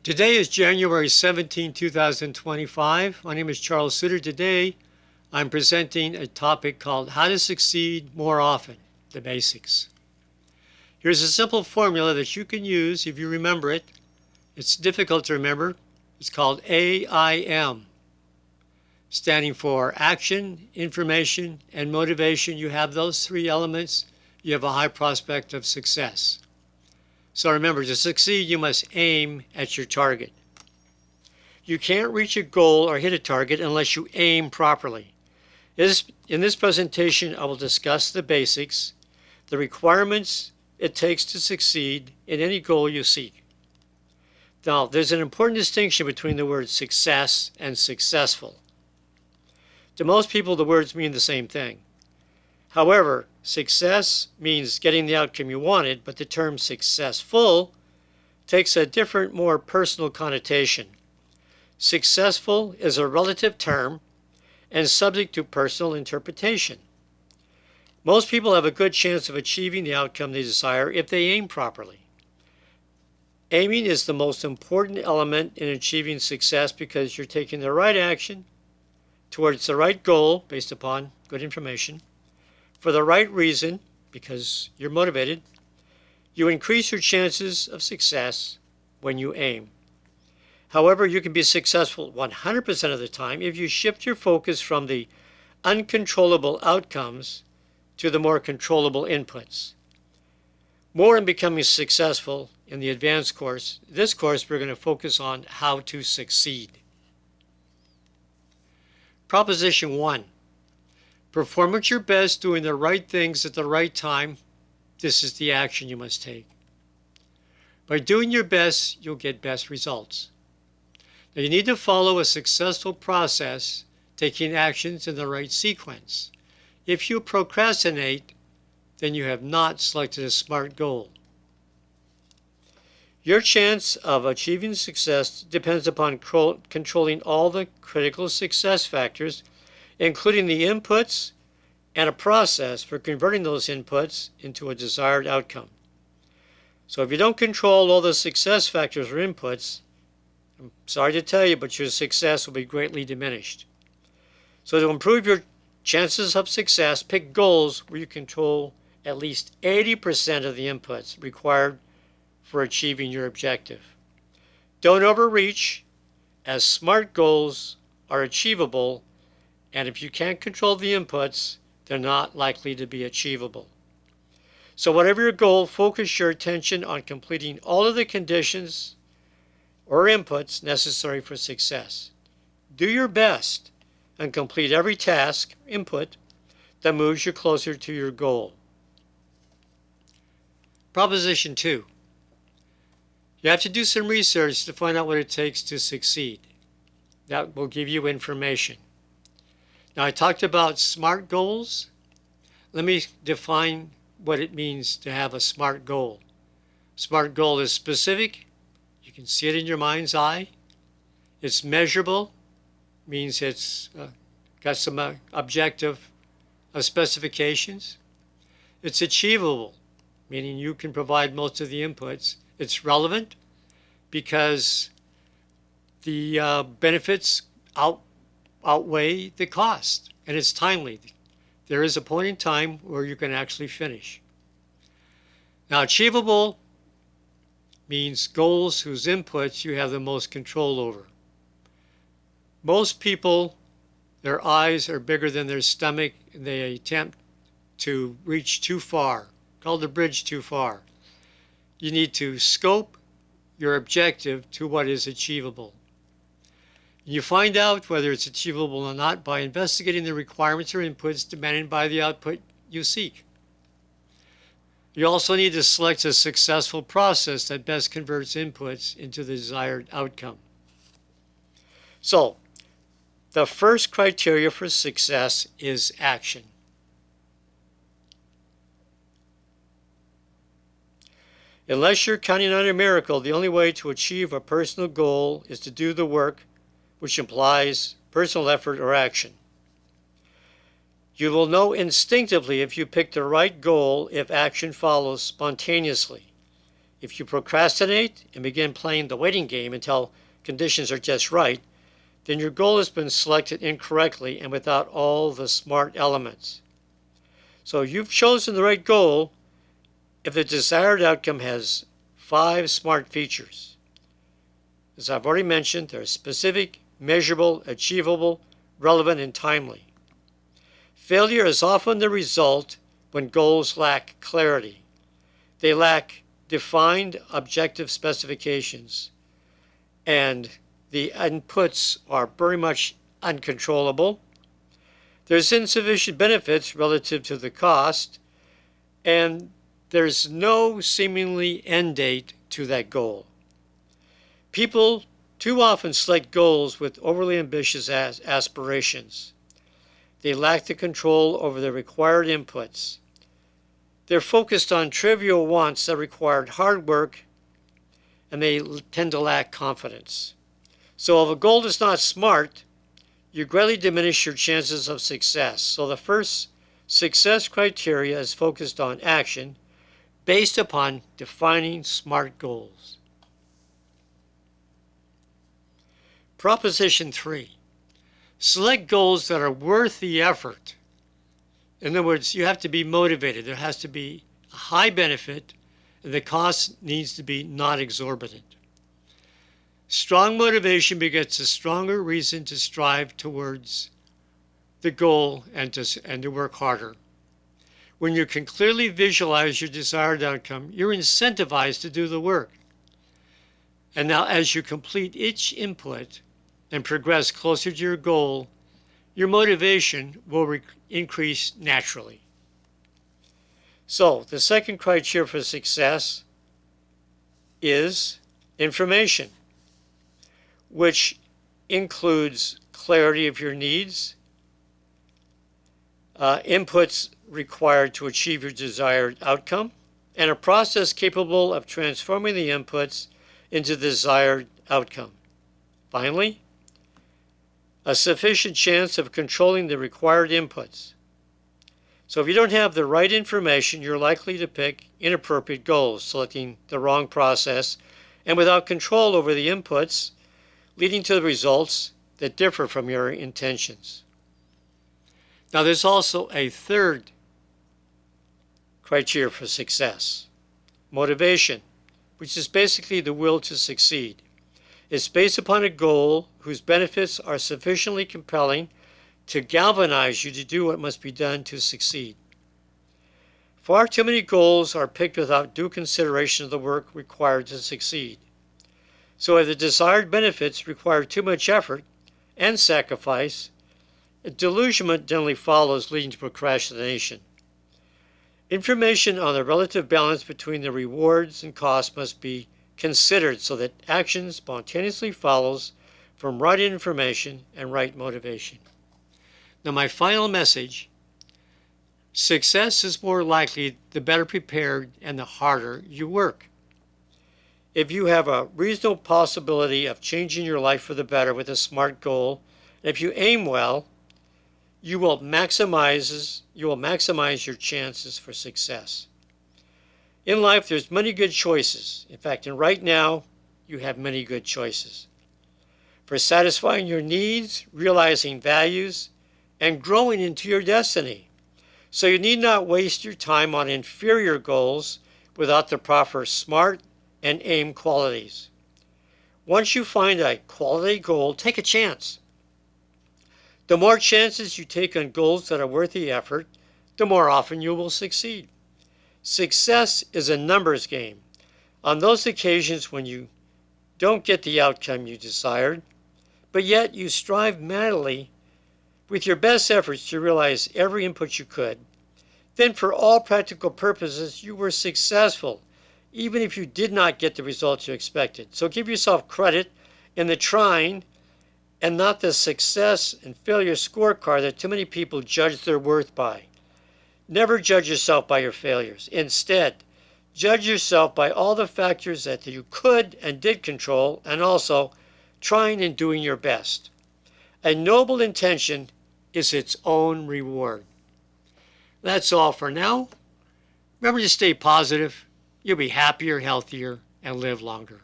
Today is January 17, 2025. My name is Charles Sutter. Today, I'm presenting a topic called How to Succeed More Often, the Basics. Here's a simple formula that you can use if you remember it. It's difficult to remember. It's called AIM, standing for Action, Information, and Motivation. You have those three elements, you have a high prospect of success. So remember, to succeed, you must aim at your target. You can't reach a goal or hit a target unless you aim properly. In this presentation, I will discuss the basics, the requirements it takes to succeed in any goal you seek. Now, there's an important distinction between the words success and successful. To most people, the words mean the same thing. However, success means getting the outcome you wanted, but the term successful takes a different, more personal connotation. Successful is a relative term and subject to personal interpretation. Most people have a good chance of achieving the outcome they desire if they aim properly. Aiming is the most important element in achieving success because you're taking the right action towards the right goal based upon good information. For the right reason, because you're motivated, you increase your chances of success when you aim. However, you can be successful 100% of the time if you shift your focus from the uncontrollable outcomes to the more controllable inputs. More in becoming successful in the advanced course. This course, we're going to focus on how to succeed. Proposition 1. Perform at your best doing the right things at the right time. This is the action you must take. By doing your best, you'll get best results. Now, you need to follow a successful process, taking actions in the right sequence. If you procrastinate, then you have not selected a smart goal. Your chance of achieving success depends upon controlling all the critical success factors, including the inputs and a process for converting those inputs into a desired outcome. So if you don't control all the success factors or inputs, I'm sorry to tell you, but your success will be greatly diminished. So to improve your chances of success, pick goals where you control at least 80% of the inputs required for achieving your objective. Don't overreach, as smart goals are achievable, and if you can't control the inputs, they're not likely to be achievable. So whatever your goal, focus your attention on completing all of the conditions or inputs necessary for success. Do your best and complete every task, input, that moves you closer to your goal. Proposition 2. You have to do some research to find out what it takes to succeed. That will give you information. Now, I talked about SMART goals. Let me define what it means to have a SMART goal. SMART goal is specific. You can see it in your mind's eye. It's measurable, means it's got some objective specifications. It's achievable, meaning you can provide most of the inputs. It's relevant because the benefits outweigh the cost, and it's timely. There is a point in time where you can actually finish. Now, achievable means goals whose inputs you have the most control over. Most people, their eyes are bigger than their stomach, and they attempt to reach too far, called the bridge too far. You need to scope your objective to what is achievable. You find out whether it's achievable or not by investigating the requirements or inputs demanded by the output you seek. You also need to select a successful process that best converts inputs into the desired outcome. So, the first criteria for success is action. Unless you're counting on a miracle, the only way to achieve a personal goal is to do the work, which implies personal effort or action. You will know instinctively if you pick the right goal if action follows spontaneously. If you procrastinate and begin playing the waiting game until conditions are just right, then your goal has been selected incorrectly and without all the SMART elements. So you've chosen the right goal if the desired outcome has 5 SMART features. As I've already mentioned, they're specific, measurable, achievable, relevant, and timely. Failure is often the result when goals lack clarity. They lack defined objective specifications, and the inputs are very much uncontrollable. There's insufficient benefits relative to the cost, and there's no seemingly end date to that goal. People too often select goals with overly ambitious aspirations. They lack the control over the required inputs. They're focused on trivial wants that required hard work, and they tend to lack confidence. So if a goal is not SMART, you greatly diminish your chances of success. So the first success criteria is focused on action based upon defining SMART goals. Proposition 3. Select goals that are worth the effort. In other words, you have to be motivated. There has to be a high benefit, and the cost needs to be not exorbitant. Strong motivation begets a stronger reason to strive towards the goal and to work harder. When you can clearly visualize your desired outcome, you're incentivized to do the work. And now as you complete each input and progress closer to your goal, your motivation will increase naturally. So the second criteria for success is information, which includes clarity of your needs, inputs required to achieve your desired outcome, and a process capable of transforming the inputs into the desired outcome. Finally, a sufficient chance of controlling the required inputs. So if you don't have the right information, you're likely to pick inappropriate goals, selecting the wrong process, and without control over the inputs, leading to the results that differ from your intentions. Now there's also a third criteria for success: motivation, which is basically the will to succeed. It's based upon a goal whose benefits are sufficiently compelling to galvanize you to do what must be done to succeed. Far too many goals are picked without due consideration of the work required to succeed. So if the desired benefits require too much effort and sacrifice, delusionment generally follows, leading to procrastination. Information on the relative balance between the rewards and costs must be considered so that action spontaneously follows from right information and right motivation. Now my final message: success is more likely the better prepared and the harder you work. If you have a reasonable possibility of changing your life for the better with a SMART goal, and if you aim well, you will maximize your chances for success. In life, there's many good choices. In fact, and right now, you have many good choices for satisfying your needs, realizing values, and growing into your destiny. So you need not waste your time on inferior goals without the proper SMART and AIM qualities. Once you find a quality goal, take a chance. The more chances you take on goals that are worth the effort, the more often you will succeed. Success is a numbers game. On those occasions when you don't get the outcome you desired, but yet you strive madly with your best efforts to realize every input you could, then for all practical purposes you were successful, even if you did not get the results you expected. So give yourself credit in the trying and not the success and failure scorecard that too many people judge their worth by. Never judge yourself by your failures. Instead, judge yourself by all the factors that you could and did control, and also trying and doing your best. A noble intention is its own reward. That's all for now. Remember to stay positive. you'll be happier, healthier, and live longer.